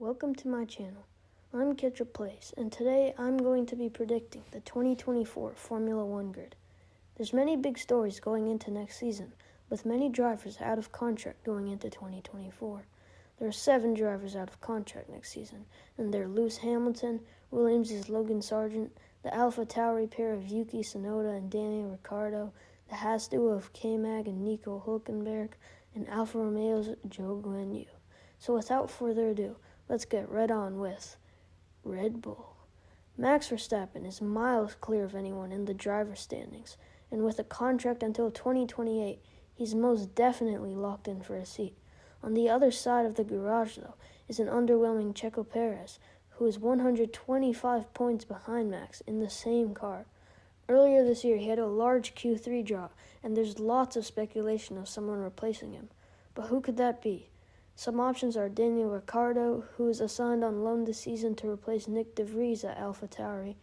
welcome to my channel. I'm Ketchup Place, and today I'm going to be predicting the 2024 Formula One grid. There's many big stories going into next season, with many drivers out of contract going into 2024. There are 7 drivers out of contract next season, and they're Lewis Hamilton, Williams' Logan Sargeant, the AlphaTauri pair of Yuki Tsunoda and Daniel Ricciardo, the Haas duo of K-Mag and Nico Hülkenberg, and Alfa Romeo's Zhou Guanyu. So without further ado, let's get right on with Red Bull. Max Verstappen is miles clear of anyone in the driver's standings, and with a contract until 2028, he's most definitely locked in for a seat. On the other side of the garage, though, is an underwhelming Checo Perez, who is 125 points behind Max in the same car. Earlier this year, he had a large Q3 drop, and there's lots of speculation of someone replacing him. But who could that be? Some options are Daniel Ricciardo, who is assigned on loan this season to replace Nick De Vries at AlphaTauri,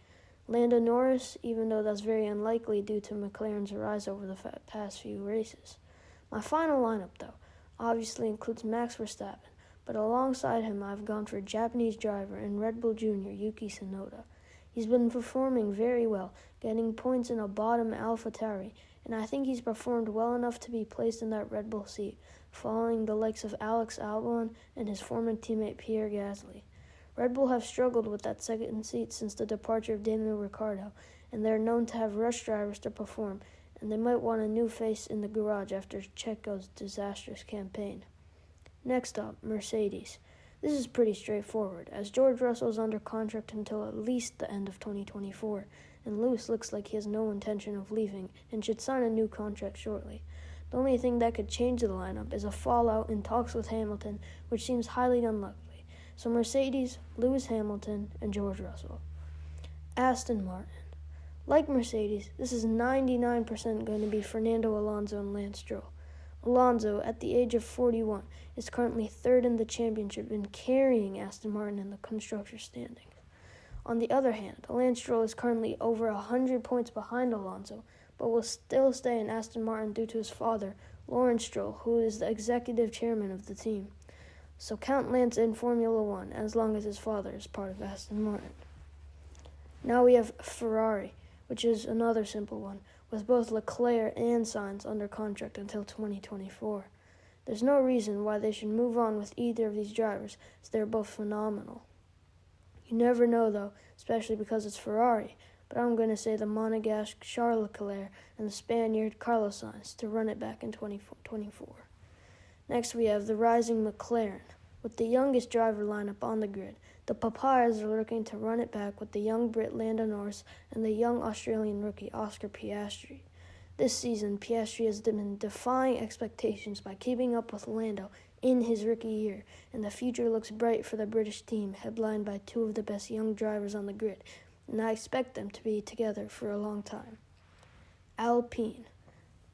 Lando Norris, even though that's very unlikely due to McLaren's rise over the past few races. My final lineup, though, obviously includes Max Verstappen, but alongside him I've gone for Japanese driver and Red Bull Jr. Yuki Tsunoda. He's been performing very well, getting points in a bottom AlphaTauri, and I think he's performed well enough to be placed in that Red Bull seat, following the likes of Alex Albon and his former teammate Pierre Gasly. Red Bull have struggled with that second seat since the departure of Daniel Ricciardo, and they're known to have rush drivers to perform, and they might want a new face in the garage after Checo's disastrous campaign. Next up, Mercedes. This is pretty straightforward, as George Russell is under contract until at least the end of 2024, and Lewis looks like he has no intention of leaving and should sign a new contract shortly. The only thing that could change the lineup is a fallout in talks with Hamilton, which seems highly unlikely. So Mercedes, Lewis Hamilton, and George Russell. Aston Martin. Like Mercedes, this is 99% going to be Fernando Alonso and Lance Stroll. Alonso, at the age of 41, is currently third in the championship and carrying Aston Martin in the constructors' standings. On the other hand, Lance Stroll is currently over 100 points behind Alonso, but will still stay in Aston Martin due to his father, Lawrence Stroll, who is the executive chairman of the team. So count Lance in Formula One as long as his father is part of Aston Martin. Now we have Ferrari, which is another simple one, with both Leclerc and Sainz under contract until 2024. There's no reason why they should move on with either of these drivers, as they're both phenomenal. You never know, though, especially because it's Ferrari, but I'm going to say the Monegasque Charles Leclerc and the Spaniard Carlos Sainz to run it back in 2024. Next, we have the rising McLaren. With the youngest driver lineup on the grid, the Papayas are looking to run it back with the young Brit Lando Norris and the young Australian rookie Oscar Piastri. This season, Piastri has been defying expectations by keeping up with Lando in his rookie year, and the future looks bright for the British team, headlined by 2 of the best young drivers on the grid, and I expect them to be together for a long time. Alpine.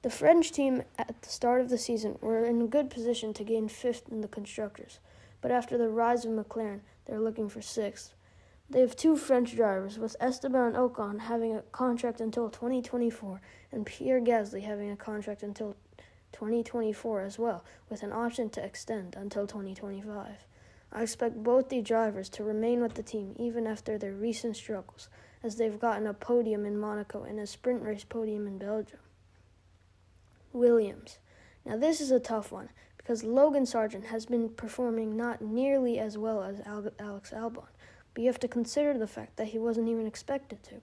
The French team at the start of the season were in a good position to gain 5th in the constructors, but after the rise of McLaren, they're looking for 6th. They have 2 French drivers, with Esteban Ocon having a contract until 2024 and Pierre Gasly having a contract until 2024 as well, with an option to extend until 2025. I expect both the drivers to remain with the team even after their recent struggles, as they've gotten a podium in Monaco and a sprint race podium in Belgium. Williams. Now this is a tough one, because Logan Sargeant has been performing not nearly as well as Alex Albon, but you have to consider the fact that he wasn't even expected to.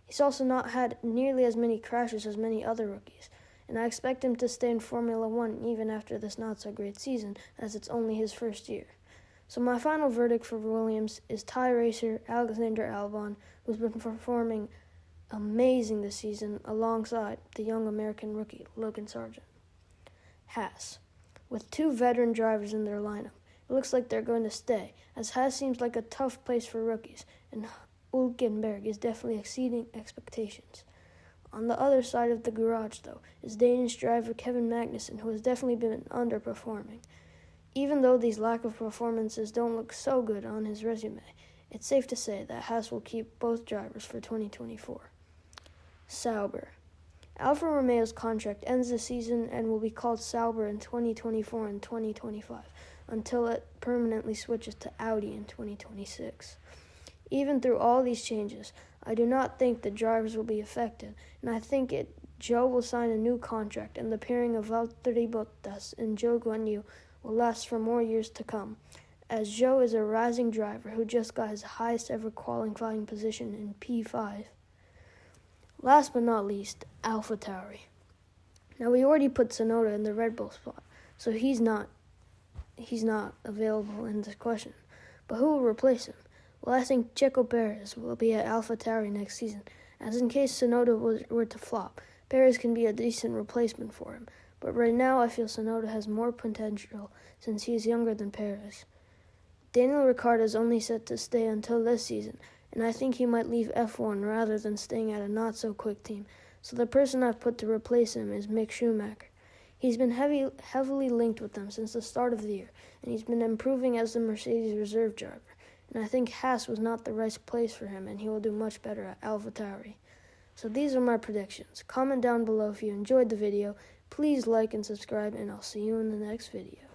He's also not had nearly as many crashes as many other rookies, and I expect him to stay in Formula One even after this not-so-great season, as it's only his first year. So my final verdict for Williams is Thai racer Alexander Albon, who's been performing amazing this season alongside the young American rookie Logan Sargeant. Haas. With 2 veteran drivers in their lineup, it looks like they're going to stay, as Haas seems like a tough place for rookies, and Hülkenberg is definitely exceeding expectations. On the other side of the garage, though, is Danish driver Kevin Magnussen, who has definitely been underperforming. Even though these lack of performances don't look so good on his resume, it's safe to say that Haas will keep both drivers for 2024. Sauber. Alfa Romeo's contract ends this season and will be called Sauber in 2024 and 2025 until it permanently switches to Audi in 2026. Even through all these changes, I do not think the drivers will be affected, and I think Zhou will sign a new contract, and the pairing of Valtteri Bottas and Zhou Guanyu will last for more years to come, as Zhou is a rising driver who just got his highest ever qualifying position in P5. Last but not least, AlphaTauri. Now, we already put Tsunoda in the Red Bull spot, so he's not available in this question. But who will replace him? Well, I think Checo Perez will be at AlphaTauri next season, as in case Tsunoda were to flop, Perez can be a decent replacement for him. But right now, I feel Tsunoda has more potential since he is younger than Perez. Daniel Ricciardo is only set to stay until this season, and I think he might leave F1 rather than staying at a not-so-quick team. So the person I've put to replace him is Mick Schumacher. He's been heavily linked with them since the start of the year, and he's been improving as the Mercedes reserve driver. And I think Haas was not the right place for him, and he will do much better at AlphaTauri. So these are my predictions. Comment down below if you enjoyed the video. Please like and subscribe, and I'll see you in the next video.